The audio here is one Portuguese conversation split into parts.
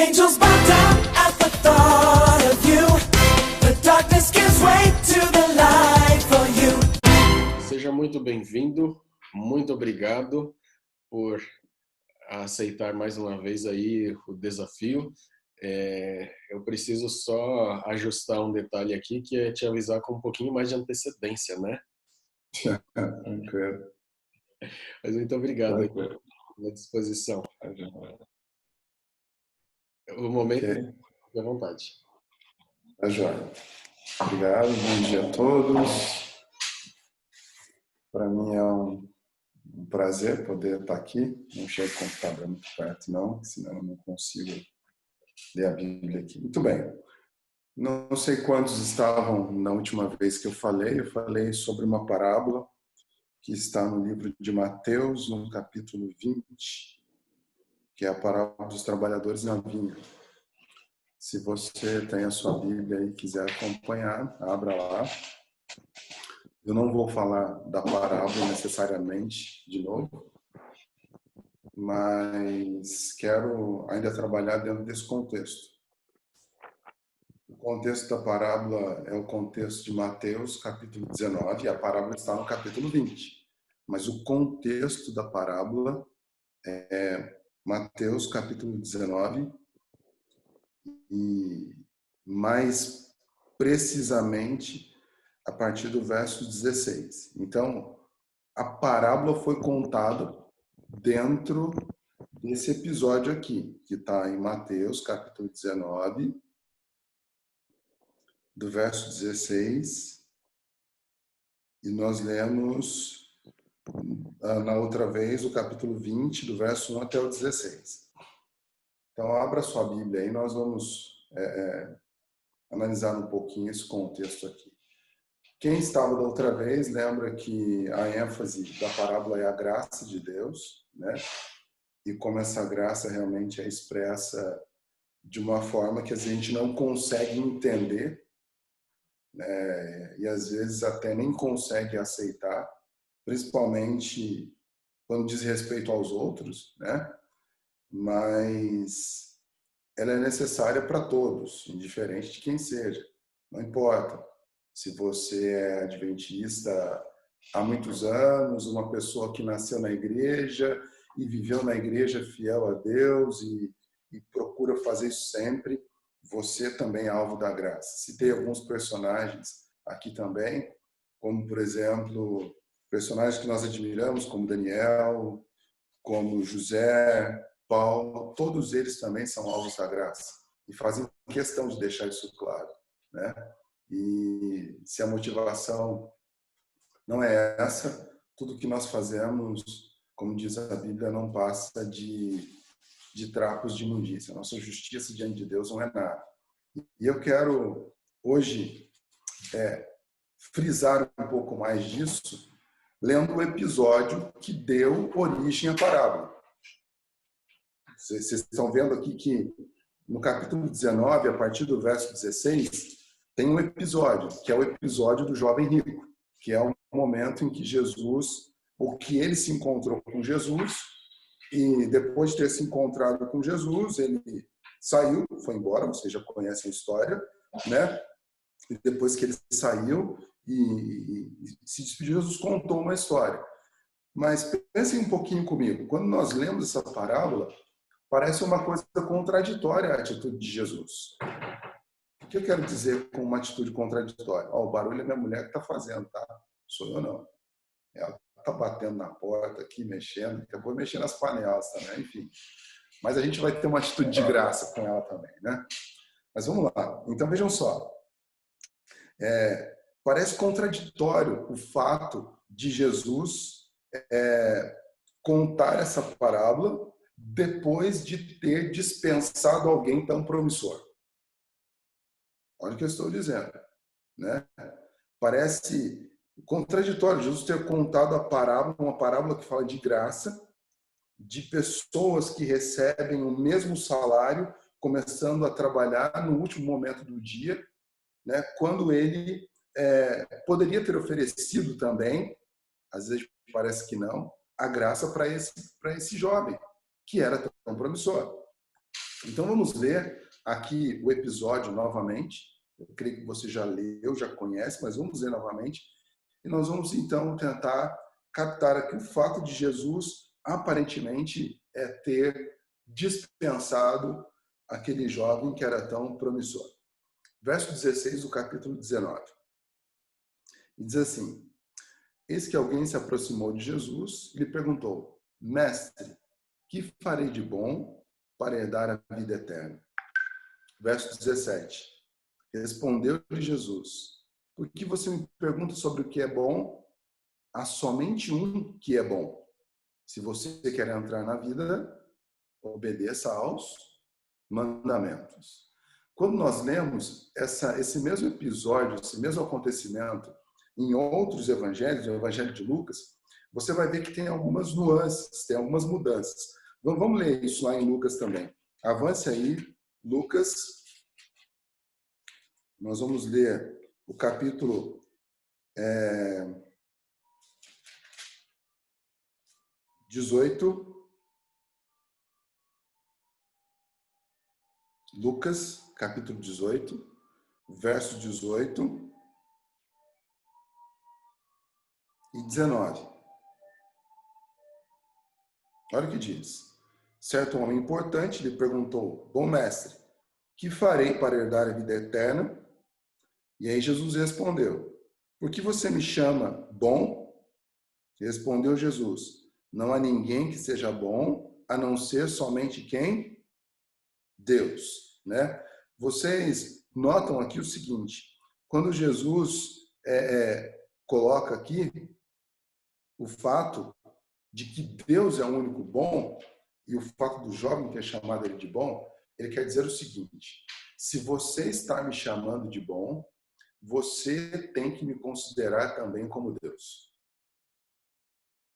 Angels bow down at the thought of you. The darkness gives way to the light for you. Seja muito bem-vindo, muito obrigado por aceitar mais uma vez aí o desafio. Eu preciso só ajustar um detalhe aqui, que é te avisar com um pouquinho mais de antecedência, né? Tranquilo. Mas muito obrigado aí Tranquilo. pela disposição. O momento, Ok. fique à vontade. Tá joia. Obrigado, bom dia a todos. Para mim é um prazer poder estar aqui. Não chego o computador muito perto, não, senão eu não consigo ler a Bíblia aqui. Muito bem. Não sei quantos estavam na última vez que eu falei sobre uma parábola que está no livro de Mateus, no capítulo 20, que é a parábola dos trabalhadores na vinha. Se você tem a sua Bíblia e quiser acompanhar, abra lá. Eu não vou falar da parábola necessariamente de novo, mas quero ainda trabalhar dentro desse contexto. O contexto da parábola é o contexto de Mateus, capítulo 19, e a parábola está no capítulo 20. Mas o contexto da parábola é Mateus, capítulo 19, e mais precisamente a partir do verso 16. Então, a parábola foi contada dentro desse episódio aqui, que está em Mateus, capítulo 19, do verso 16, e nós lemos na outra vez o capítulo 20, do verso 1 até o 16. Então, abra sua Bíblia aí, nós vamos analisar um pouquinho esse contexto aqui. Quem estava da outra vez lembra que a ênfase da parábola é a graça de Deus, né? E como essa graça realmente é expressa de uma forma que a gente não consegue entender, né? E às vezes até nem consegue aceitar, principalmente quando diz respeito aos outros, né? Mas ela é necessária para todos, indiferente de quem seja, não importa. Se você é adventista há muitos anos, uma pessoa que nasceu na igreja e viveu na igreja fiel a Deus e procura fazer isso sempre, você também é alvo da graça. Citei alguns personagens aqui também, como, por exemplo, personagens que nós admiramos, como Daniel, como José, Paulo, todos eles também são alvos da graça e fazem questão de deixar isso claro, né? E se a motivação não é essa, tudo que nós fazemos, como diz a Bíblia, não passa de trapos de imundícia. Nossa justiça diante de Deus não é nada. E eu quero hoje frisar um pouco mais disso, lendo o episódio que deu origem à parábola. Vocês estão vendo aqui que no capítulo 19, a partir do verso 16, tem um episódio, que é o episódio do jovem rico, que é um momento em que ele se encontrou com Jesus, e depois de ter se encontrado com Jesus, ele saiu, foi embora, vocês já conhecem a história, né? E depois que ele saiu e se despediu, Jesus contou uma história. Mas pensem um pouquinho comigo, quando nós lemos essa parábola, parece uma coisa contraditória a atitude de Jesus. O que eu quero dizer com uma atitude contraditória? O barulho é minha mulher que está fazendo, tá? Sou eu não. Ela está batendo na porta aqui, mexendo, acabou mexendo nas panelas também, enfim. Mas a gente vai ter uma atitude de graça com ela também, né? Mas vamos lá. Então vejam só. Parece contraditório o fato de Jesus contar essa parábola depois de ter dispensado alguém tão promissor. Olha o que eu estou dizendo, né? Parece contraditório Jesus ter contado a parábola, uma parábola que fala de graça, de pessoas que recebem o mesmo salário, começando a trabalhar no último momento do dia, né? Quando ele poderia ter oferecido também, às vezes parece que não, a graça para esse jovem, que era tão promissor. Então vamos ler aqui o episódio novamente. Eu creio que você já leu, já conhece, mas vamos ler novamente. E nós vamos então tentar captar aqui o fato de Jesus aparentemente ter dispensado aquele jovem que era tão promissor. Verso 16 do capítulo 19. E diz assim: eis que alguém se aproximou de Jesus e lhe perguntou: Mestre, que farei de bom para herdar a vida eterna? Verso 17. Respondeu-lhe Jesus: por que você me pergunta sobre o que é bom? Há somente um que é bom. Se você quer entrar na vida, obedeça aos mandamentos. Quando nós lemos esse mesmo episódio, esse mesmo acontecimento em outros evangelhos, o evangelho de Lucas, você vai ver que tem algumas nuances, tem algumas mudanças. Então, vamos ler isso lá em Lucas também. Avance aí, Lucas. Nós vamos ler o capítulo 18. Lucas, capítulo 18, verso 18 e 19. Olha o que diz. Certo homem importante lhe perguntou: bom mestre, que farei para herdar a vida eterna? E aí Jesus respondeu: por que você me chama bom? Respondeu Jesus: não há ninguém que seja bom, a não ser somente quem? Deus, né? Vocês notam aqui o seguinte: quando Jesus coloca aqui o fato de que Deus é o único bom e o fato do jovem ter chamado ele de bom, ele quer dizer o seguinte: se você está me chamando de bom, você tem que me considerar também como Deus.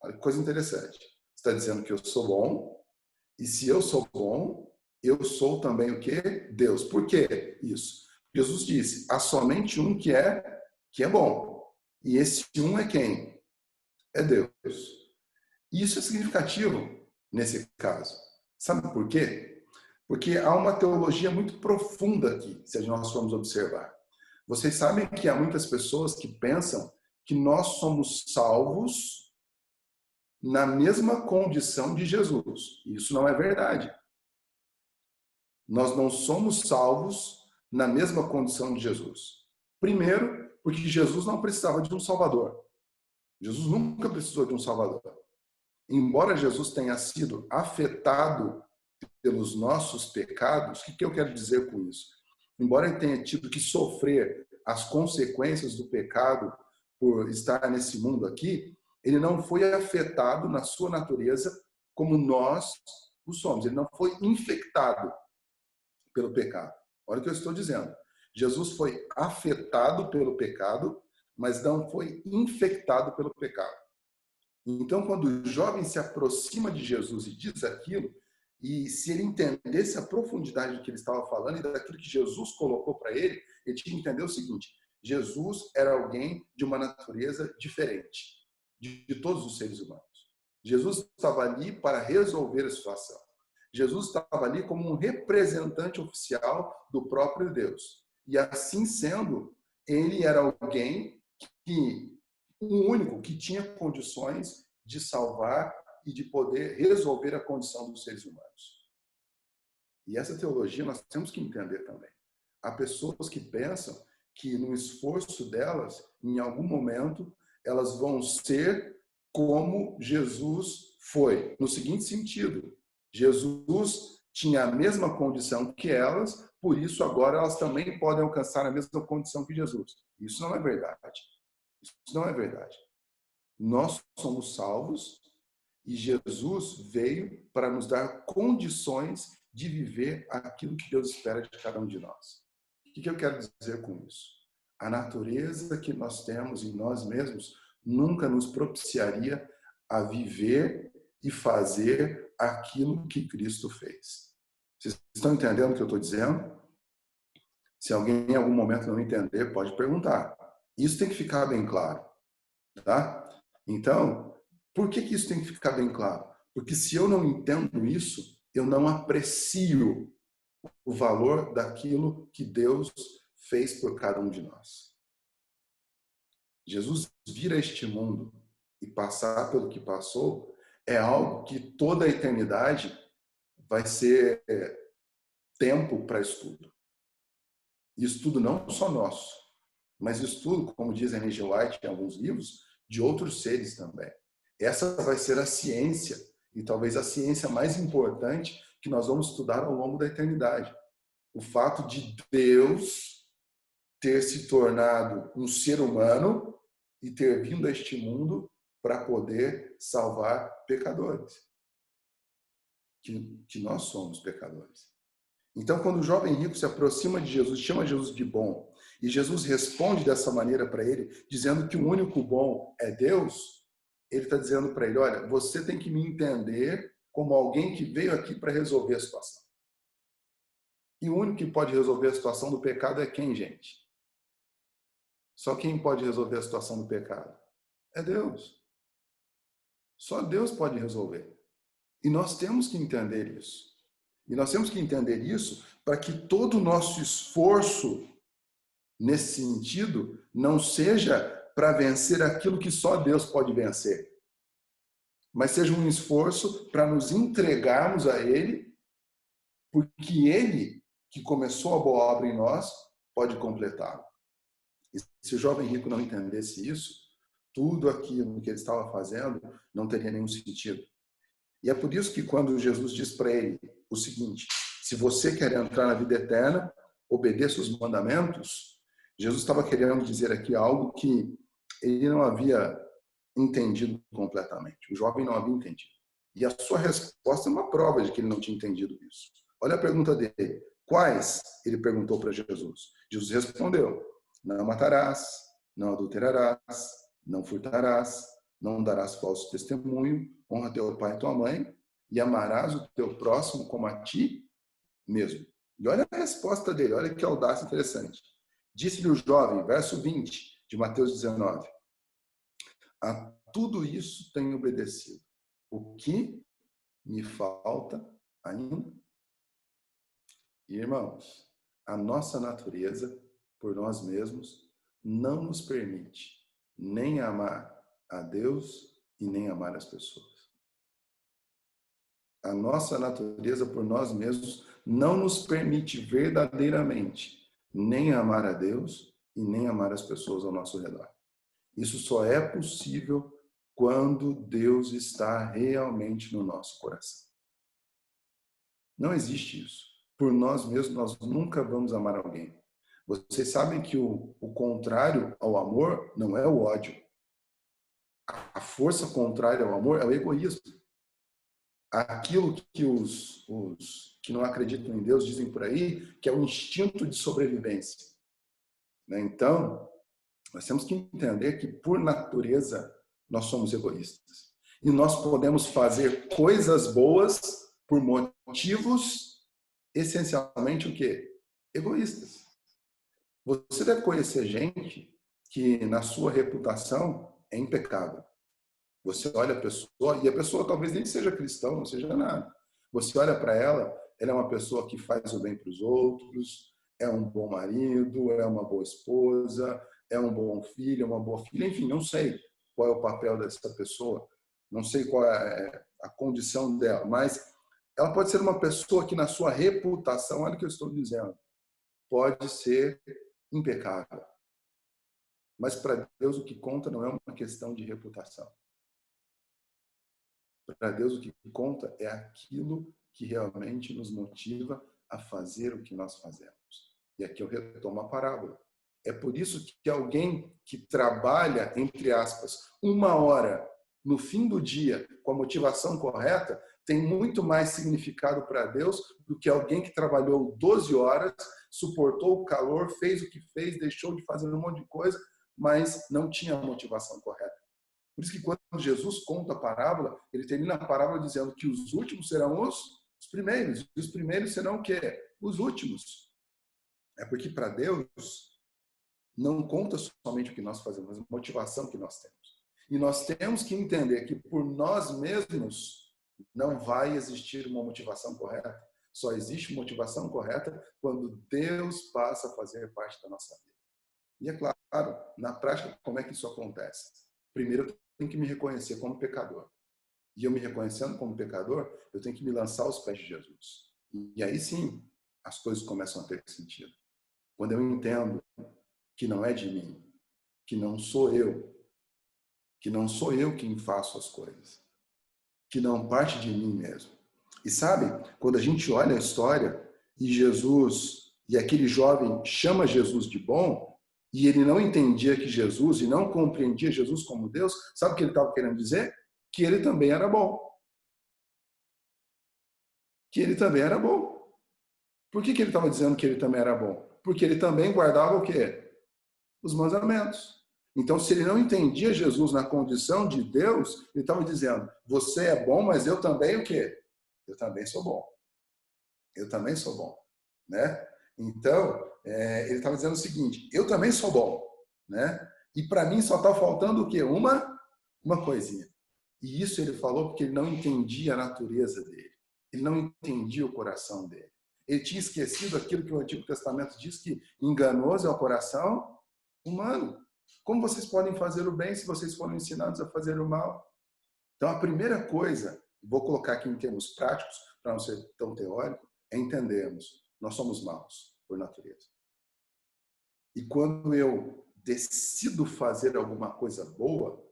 Olha que coisa interessante. Você está dizendo que eu sou bom, e se eu sou bom, eu sou também o quê? Deus. Por quê isso? Jesus disse: há somente um que é bom. E esse um é quem? É Deus. E isso é significativo nesse caso. Sabe por quê? Porque há uma teologia muito profunda aqui, se nós formos observar. Vocês sabem que há muitas pessoas que pensam que nós somos salvos na mesma condição de Jesus. Isso não é verdade. Nós não somos salvos na mesma condição de Jesus. Primeiro, porque Jesus não precisava de um Salvador. Jesus nunca precisou de um Salvador. Embora Jesus tenha sido afetado pelos nossos pecados, o que eu quero dizer com isso? Embora ele tenha tido que sofrer as consequências do pecado por estar nesse mundo aqui, ele não foi afetado na sua natureza como nós o somos. Ele não foi infectado pelo pecado. Olha o que eu estou dizendo. Jesus foi afetado pelo pecado, mas não foi infectado pelo pecado. Então, quando o jovem se aproxima de Jesus e diz aquilo, e se ele entendesse a profundidade do que ele estava falando e daquilo que Jesus colocou para ele, ele tinha que entender o seguinte: Jesus era alguém de uma natureza diferente de todos os seres humanos. Jesus estava ali para resolver a situação. Jesus estava ali como um representante oficial do próprio Deus. E assim sendo, ele era alguém o único que tinha condições de salvar e de poder resolver a condição dos seres humanos. E essa teologia nós temos que entender também. Há pessoas que pensam que no esforço delas, em algum momento, elas vão ser como Jesus foi. No seguinte sentido: Jesus tinha a mesma condição que elas, por isso agora elas também podem alcançar a mesma condição que Jesus. Isso não é verdade. Isso não é verdade. Nós somos salvos e Jesus veio para nos dar condições de viver aquilo que Deus espera de cada um de nós. O que eu quero dizer com isso? A natureza que nós temos em nós mesmos nunca nos propiciaria a viver e fazer aquilo que Cristo fez. Vocês estão entendendo o que eu estou dizendo? Se alguém em algum momento não entender, pode perguntar. Isso tem que ficar bem claro, tá? Então, por que isso tem que ficar bem claro? Porque se eu não entendo isso, eu não aprecio o valor daquilo que Deus fez por cada um de nós. Jesus vir a este mundo e passar pelo que passou é algo que toda a eternidade vai ser tempo para estudo. E estudo não só nosso, mas estudo, como diz Ellen G. White em alguns livros, de outros seres também. Essa vai ser a ciência, e talvez a ciência mais importante que nós vamos estudar ao longo da eternidade. O fato de Deus ter se tornado um ser humano e ter vindo a este mundo para poder salvar pecadores. Que nós somos pecadores. Então, quando o jovem rico se aproxima de Jesus, chama Jesus de bom, e Jesus responde dessa maneira para ele, dizendo que o único bom é Deus, ele está dizendo para ele, olha, você tem que me entender como alguém que veio aqui para resolver a situação. E o único que pode resolver a situação do pecado é quem, gente? Só quem pode resolver a situação do pecado? É Deus. Só Deus pode resolver. E nós temos que entender isso. E nós temos que entender isso para que todo o nosso esforço nesse sentido não seja para vencer aquilo que só Deus pode vencer, mas seja um esforço para nos entregarmos a Ele, porque Ele, que começou a boa obra em nós, pode completá-la. E se o jovem rico não entendesse isso, tudo aquilo que ele estava fazendo não teria nenhum sentido. E é por isso que quando Jesus diz para ele o seguinte, se você quer entrar na vida eterna, obedeça os mandamentos, Jesus estava querendo dizer aqui algo que ele não havia entendido completamente. O jovem não havia entendido. E a sua resposta é uma prova de que ele não tinha entendido isso. Olha a pergunta dele. Quais? Ele perguntou para Jesus. Jesus respondeu, não matarás, não adulterarás, não furtarás, não darás falso testemunho, honra teu pai e tua mãe, e amarás o teu próximo como a ti mesmo. E olha a resposta dele, olha que audácia interessante. Disse-lhe o jovem, verso 20 de Mateus 19, a tudo isso tenho obedecido. O que me falta ainda? Irmãos, a nossa natureza, por nós mesmos, não nos permite nem amar a Deus e nem amar as pessoas. A nossa natureza por nós mesmos não nos permite verdadeiramente nem amar a Deus e nem amar as pessoas ao nosso redor. Isso só é possível quando Deus está realmente no nosso coração. Não existe isso. Por nós mesmos, nós nunca vamos amar alguém. Vocês sabem que o contrário ao amor não é o ódio. A força contrária ao amor é o egoísmo. Aquilo que os que não acreditam em Deus dizem por aí, que é o instinto de sobrevivência. Então, nós temos que entender que, por natureza, nós somos egoístas. E nós podemos fazer coisas boas por motivos, essencialmente, o quê? Egoístas. Você deve conhecer gente que, na sua reputação, é impecável. Você olha a pessoa, e a pessoa talvez nem seja cristã, não seja nada. Você olha para ela, ela é uma pessoa que faz o bem para os outros, é um bom marido, é uma boa esposa, é um bom filho, é uma boa filha, enfim, não sei qual é o papel dessa pessoa, não sei qual é a condição dela, mas ela pode ser uma pessoa que na sua reputação, olha o que eu estou dizendo, pode ser impecável. Mas para Deus o que conta não é uma questão de reputação. Para Deus o que conta é aquilo que realmente nos motiva a fazer o que nós fazemos. E aqui eu retomo a parábola. É por isso que alguém que trabalha, entre aspas, 1 hora no fim do dia com a motivação correta, tem muito mais significado para Deus do que alguém que trabalhou 12 horas, suportou o calor, fez o que fez, deixou de fazer um monte de coisa, mas não tinha a motivação correta. Por isso que quando Jesus conta a parábola, ele termina a parábola dizendo que os últimos serão os primeiros, e os primeiros serão o quê? Os últimos. É porque para Deus não conta somente o que nós fazemos, mas a motivação que nós temos. E nós temos que entender que por nós mesmos Não vai existir uma motivação correta. Só existe motivação correta quando Deus passa a fazer parte da nossa vida. E é claro, na prática, como é que isso acontece? Primeiro, eu tenho que me reconhecer como pecador. E eu me reconhecendo como pecador, eu tenho que me lançar aos pés de Jesus. E aí sim, as coisas começam a ter sentido. Quando eu entendo que não é de mim, que não sou eu quem faço as coisas, que não parte de mim mesmo. E sabe, quando a gente olha a história e Jesus, e aquele jovem chama Jesus de bom, e ele não entendia que Jesus, e não compreendia Jesus como Deus, sabe o que ele estava querendo dizer? Que ele também era bom. Que ele também era bom. Por que ele estava dizendo que ele também era bom? Porque ele também guardava o quê? Os mandamentos. Então, se ele não entendia Jesus na condição de Deus, ele estava dizendo, você é bom, mas eu também o quê? Eu também sou bom. Eu também sou bom. Né? Então, ele estava dizendo o seguinte, eu também sou bom. Né? E para mim só está faltando o quê? Uma coisinha. E isso ele falou porque ele não entendia a natureza dele. Ele não entendia o coração dele. Ele tinha esquecido aquilo que o Antigo Testamento diz que enganoso é o coração humano. Como vocês podem fazer o bem se vocês foram ensinados a fazer o mal? Então, a primeira coisa, vou colocar aqui em termos práticos, para não ser tão teórico, é entendermos, nós somos maus por natureza. E quando eu decido fazer alguma coisa boa,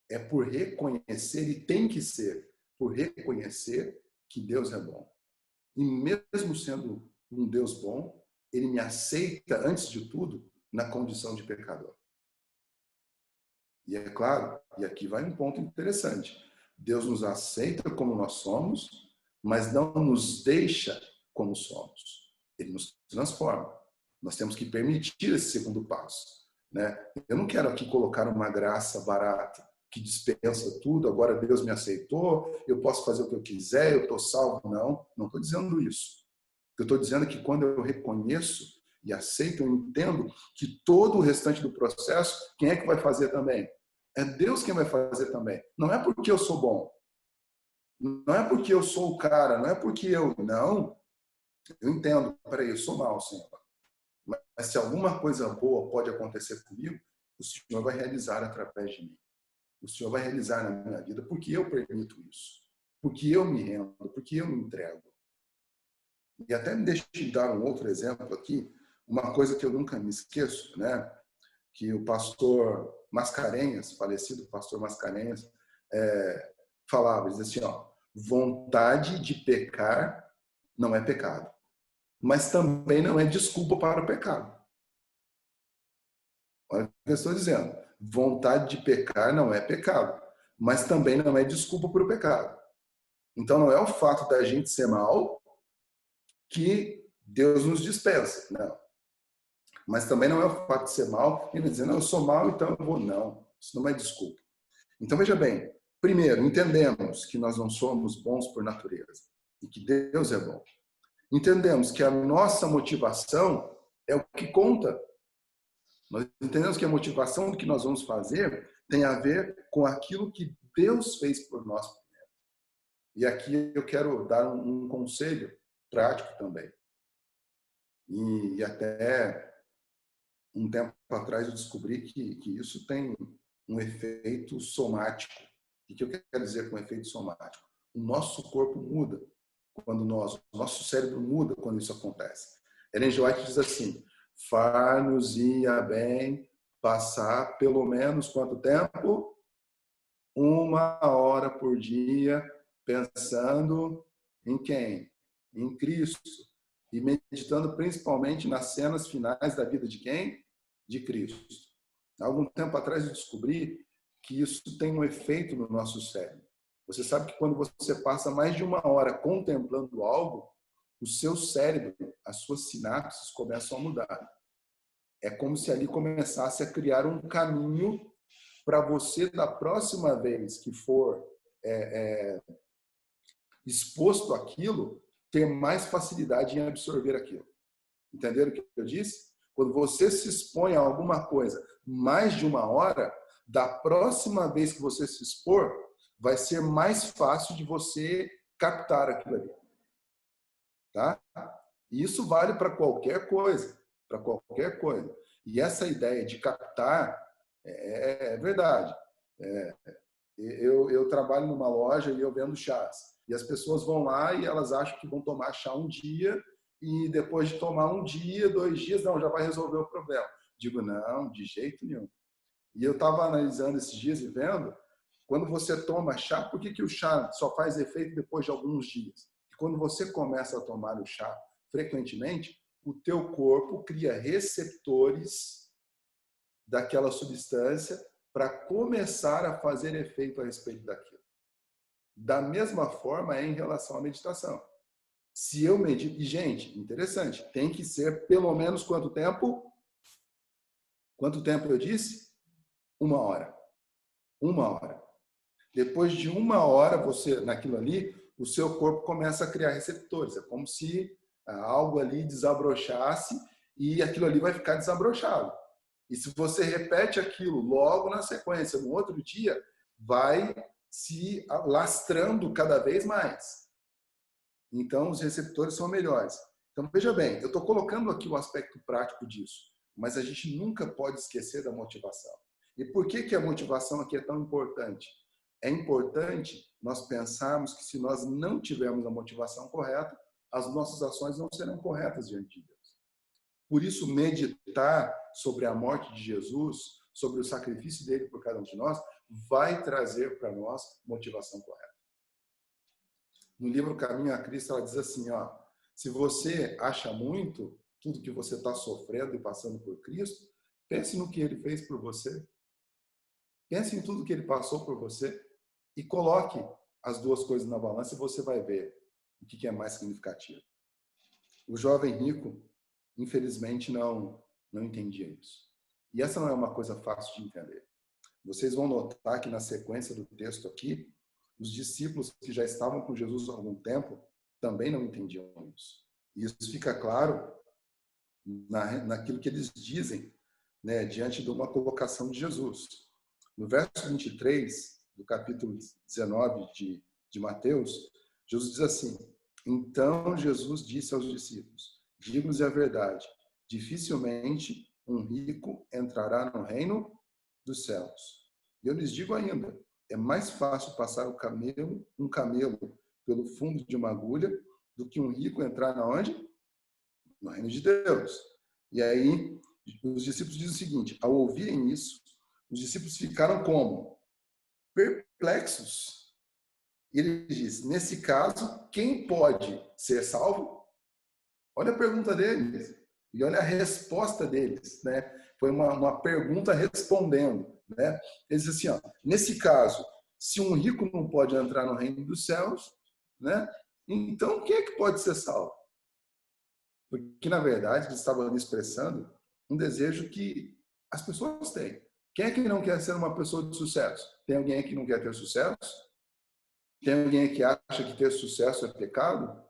é por reconhecer, e tem que ser, por reconhecer que Deus é bom. E mesmo sendo um Deus bom, ele me aceita, antes de tudo, na condição de pecador. E é claro, e aqui vai um ponto interessante, Deus nos aceita como nós somos, mas não nos deixa como somos. Ele nos transforma. Nós temos que permitir esse segundo passo. Né? Eu não quero aqui colocar uma graça barata, que dispensa tudo, agora Deus me aceitou, eu posso fazer o que eu quiser, eu estou salvo. Não estou dizendo isso. Eu estou dizendo que quando eu reconheço e aceito, eu entendo que todo o restante do processo, quem é que vai fazer também? É Deus quem vai fazer também. Não é porque eu sou bom. Não é porque eu sou o cara, não é porque não. Eu entendo, peraí, eu sou mau, Senhor. Mas se alguma coisa boa pode acontecer comigo, o Senhor vai realizar através de mim. O Senhor vai realizar na minha vida porque eu permito isso. Porque eu me rendo, porque eu me entrego. E até me deixe dar um outro exemplo aqui, uma coisa que eu nunca me esqueço, né? Que o pastor Mascarenhas, falecido pastor Mascarenhas, falava, dizia assim, ó, vontade de pecar não é pecado, mas também não é desculpa para o pecado. Olha o que eu estou dizendo. Vontade de pecar não é pecado, mas também não é desculpa para o pecado. Então não é o fato da gente ser mal que Deus nos dispensa, não. Mas também não é o fato de ser mal e dizer, não, eu sou mal, então eu vou. Não, isso não é desculpa. Então veja bem, primeiro, entendemos que nós não somos bons por natureza e que Deus é bom. Entendemos que a nossa motivação é o que conta. Nós entendemos que a motivação do que nós vamos fazer tem a ver com aquilo que Deus fez por nós primeiro. E aqui eu quero dar um conselho prático também. E até um tempo atrás eu descobri que isso tem um efeito somático. O que eu quero dizer com efeito somático? O nosso corpo muda quando o nosso cérebro muda quando isso acontece. Ellen G. White diz assim, far-nos-ia bem passar pelo menos quanto tempo? 1 hora por dia pensando em quem? Em Cristo. E meditando principalmente nas cenas finais da vida de quem? De Cristo. Há algum tempo atrás eu descobri que isso tem um efeito no nosso cérebro. Você sabe que quando você passa mais de 1 hora contemplando algo, o seu cérebro, as suas sinapses começam a mudar. É como se ali começasse a criar um caminho para você, da próxima vez que for exposto àquilo, ter mais facilidade em absorver aquilo. Entenderam o que eu disse? Quando você se expõe a alguma coisa mais de 1 hora, da próxima vez que você se expor, vai ser mais fácil de você captar aquilo ali. Tá? E isso vale para qualquer coisa, para qualquer coisa. E essa ideia de captar é verdade. Eu trabalho numa loja e eu vendo chás. E as pessoas vão lá e elas acham que vão tomar chá um dia e depois de tomar um dia, 2 dias, não, já vai resolver o problema. Digo, não, de jeito nenhum. E eu estava analisando esses dias e vendo, quando você toma chá, por que o chá só faz efeito depois de alguns dias? E quando você começa a tomar o chá frequentemente, o teu corpo cria receptores daquela substância para começar a fazer efeito a respeito daquilo. Da mesma forma é em relação à meditação. Se eu medito... E, gente, interessante, tem que ser pelo menos quanto tempo? Quanto tempo eu disse? 1 hora. 1 hora. Depois de 1 hora, você, naquilo ali, o seu corpo começa a criar receptores. É como se algo ali desabrochasse e aquilo ali vai ficar desabrochado. E se você repete aquilo logo na sequência, no outro dia, vai se lastrando cada vez mais. Então, os receptores são melhores. Então, veja bem, eu estou colocando aqui o aspecto prático disso, mas a gente nunca pode esquecer da motivação. E por que a motivação aqui é tão importante? É importante nós pensarmos que se nós não tivermos a motivação correta, as nossas ações não serão corretas diante de Deus. Por isso, meditar sobre a morte de Jesus, sobre o sacrifício dele por cada um de nós, vai trazer para nós motivação correta. No livro Caminho a Cristo, ela diz assim, se você acha muito tudo que você está sofrendo e passando por Cristo, pense no que ele fez por você. Pense em tudo que ele passou por você e coloque as duas coisas na balança e você vai ver o que é mais significativo. O jovem rico, infelizmente, não entendia isso. E essa não é uma coisa fácil de entender. Vocês vão notar que na sequência do texto aqui, os discípulos que já estavam com Jesus há algum tempo também não entendiam isso. E isso fica claro naquilo que eles dizem, né, diante de uma colocação de Jesus. No verso 23 do capítulo 19 de Mateus, Jesus diz assim, então Jesus disse aos discípulos, digo-lhes a verdade, dificilmente um rico entrará no reino dos céus. E eu lhes digo ainda, é mais fácil passar um camelo pelo fundo de uma agulha do que um rico entrar na onde? No reino de Deus. E aí, os discípulos dizem o seguinte, ao ouvirem isso, os discípulos ficaram como? Perplexos. E ele diz, nesse caso, quem pode ser salvo? Olha a pergunta deles e olha a resposta deles, né? Foi uma pergunta respondendo, né? Eles dizem assim, nesse caso, se um rico não pode entrar no reino dos céus, né? Então quem é que pode ser salvo? Porque na verdade eles estavam ali expressando um desejo que as pessoas têm. Quem é que não quer ser uma pessoa de sucesso? Tem alguém que não quer ter sucesso? Tem alguém que acha que ter sucesso é pecado?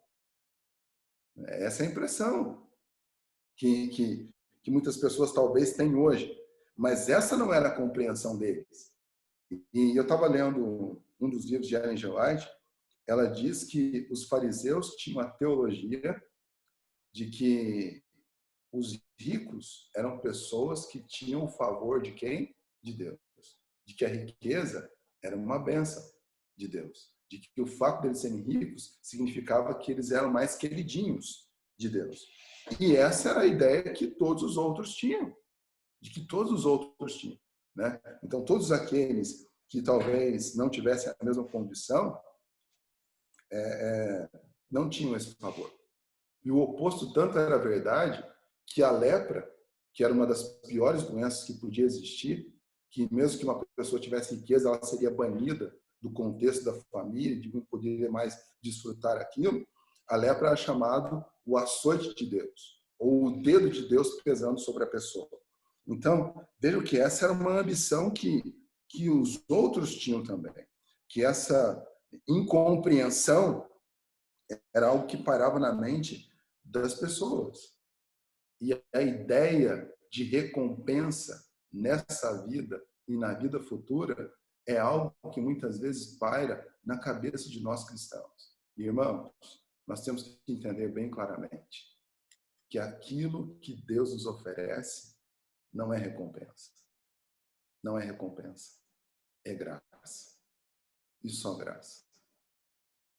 Essa é a impressão que muitas pessoas talvez têm hoje. Mas essa não era a compreensão deles. E eu estava lendo um dos livros de Ellen G. White, ela diz que os fariseus tinham a teologia de que os ricos eram pessoas que tinham o favor de quem? De Deus. De que a riqueza era uma bênção de Deus. De que o fato deles serem ricos significava que eles eram mais queridinhos de Deus. E essa era a ideia que todos os outros tinham. De que todos os outros tinham. Né? Então, todos aqueles que talvez não tivessem a mesma condição, não tinham esse favor. E o oposto tanto era verdade que a lepra, que era uma das piores doenças que podia existir, que mesmo que uma pessoa tivesse riqueza, ela seria banida do contexto da família, de não poder mais desfrutar aquilo, a lepra era chamado o açoite de Deus, ou o dedo de Deus pesando sobre a pessoa. Então, vejam que essa era uma ambição que os outros tinham também, que essa incompreensão era algo que parava na mente das pessoas. E a ideia de recompensa nessa vida e na vida futura é algo que muitas vezes paira na cabeça de nós cristãos. E, irmãos, nós temos que entender bem claramente que aquilo que Deus nos oferece não é recompensa. Não é recompensa. É graça. E só graça.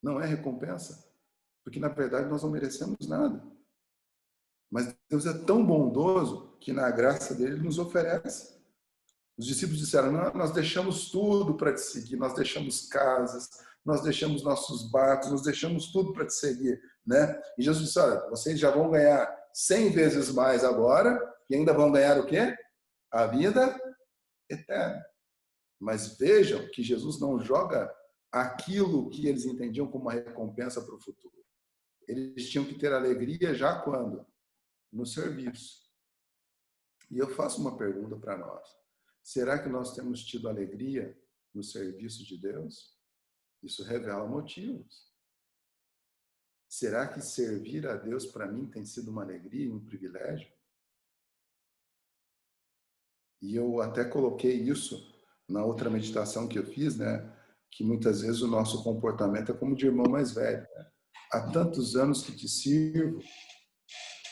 Não é recompensa, porque na verdade nós não merecemos nada. Mas Deus é tão bondoso que na graça dele Ele nos oferece. Os discípulos disseram, nós deixamos tudo para te seguir, nós deixamos casas, nós deixamos nossos barcos, nós deixamos tudo para te seguir, né? E Jesus disse, olha, vocês já vão ganhar 100 vezes mais agora e ainda vão ganhar o quê? A vida eterna. Mas vejam que Jesus não joga aquilo que eles entendiam como uma recompensa para o futuro. Eles tinham que ter alegria já quando? No serviço. E eu faço uma pergunta para nós. Será que nós temos tido alegria no serviço de Deus? Isso revela motivos. Será que servir a Deus para mim tem sido uma alegria e um privilégio? E eu até coloquei isso na outra meditação que eu fiz, né? Que muitas vezes o nosso comportamento é como de irmão mais velho. Né? Há tantos anos que te sirvo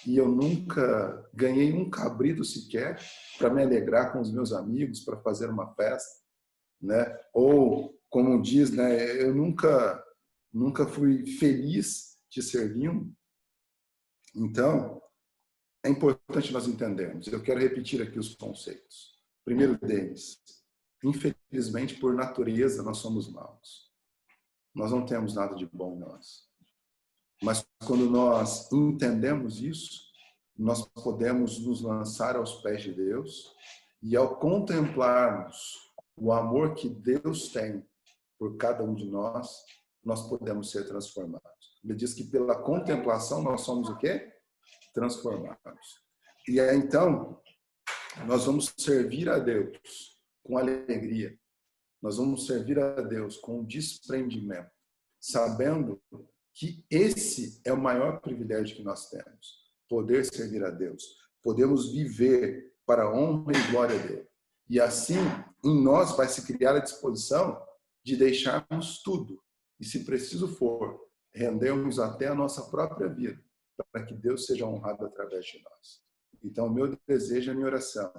e eu nunca ganhei um cabrito sequer para me alegrar com os meus amigos, para fazer uma festa, né? Ou, como diz, né? Eu nunca fui feliz te servindo. Então, é importante nós entendermos. Eu quero repetir aqui os conceitos. Primeiro deles, infelizmente, por natureza, nós somos maus. Nós não temos nada de bom em nós. Mas quando nós entendemos isso, nós podemos nos lançar aos pés de Deus e ao contemplarmos o amor que Deus tem por cada um de nós, nós podemos ser transformados. Ele diz que pela contemplação nós somos o quê? Transformados. E aí, então, nós vamos servir a Deus com alegria. Nós vamos servir a Deus com desprendimento, sabendo que esse é o maior privilégio que nós temos. Poder servir a Deus. Podemos viver para a honra e glória dele. E assim, em nós vai se criar a disposição de deixarmos tudo. E se preciso for, rendermos até a nossa própria vida, para que Deus seja honrado através de nós. Então, o meu desejo, a minha oração,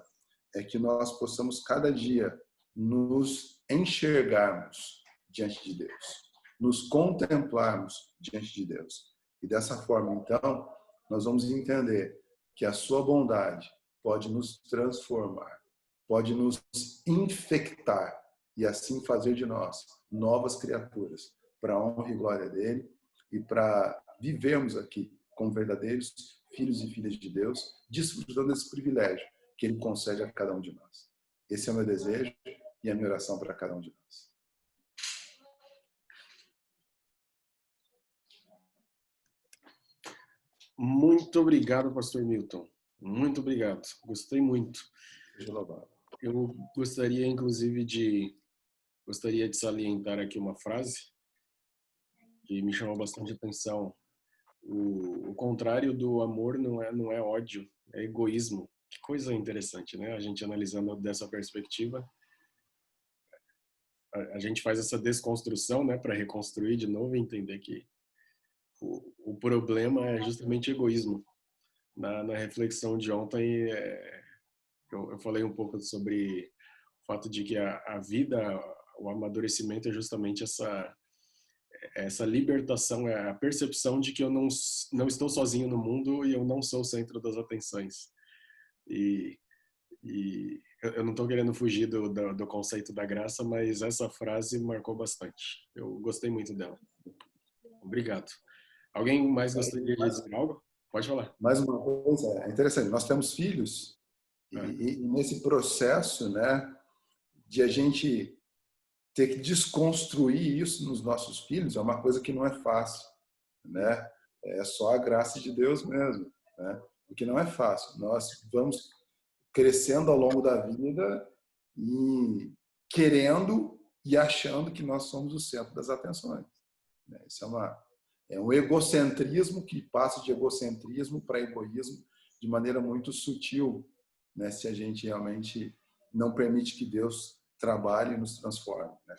é que nós possamos cada dia nos enxergarmos diante de Deus, nos contemplarmos diante de Deus. E dessa forma, então, nós vamos entender que a sua bondade pode nos transformar, pode nos infectar e assim fazer de nós novas criaturas para a honra e glória dele e para vivermos aqui como verdadeiros filhos e filhas de Deus, desfrutando desse privilégio que ele concede a cada um de nós. Esse é o meu desejo e a minha oração para cada um de nós. Muito obrigado, pastor Milton. Muito obrigado. Gostei muito. Seja louvado. Eu gostaria, inclusive, de salientar aqui uma frase que me chamou bastante atenção. O contrário do amor não é ódio, é egoísmo. Que coisa interessante, né? A gente analisando dessa perspectiva, a gente faz essa desconstrução, né, para reconstruir de novo e entender que o problema é justamente egoísmo. Na reflexão de ontem, eu falei um pouco sobre o fato de que a vida, o amadurecimento é justamente essa libertação, é a percepção de que eu não estou sozinho no mundo e eu não sou o centro das atenções. E eu não estou querendo fugir do conceito da graça, mas essa frase marcou bastante. Eu gostei muito dela. Obrigado. Alguém mais gostaria de dizer algo? Pode falar. Mais uma coisa, é interessante, nós temos filhos e nesse processo, né, de a gente ter que desconstruir isso nos nossos filhos é uma coisa que não é fácil, né? É só a graça de Deus mesmo, né? Porque não é fácil. Nós vamos crescendo ao longo da vida e querendo e achando que nós somos o centro das atenções. Isso é um egocentrismo que passa de egocentrismo para egoísmo de maneira muito sutil, né? Se a gente realmente não permite que Deus trabalhe e nos transforme, né?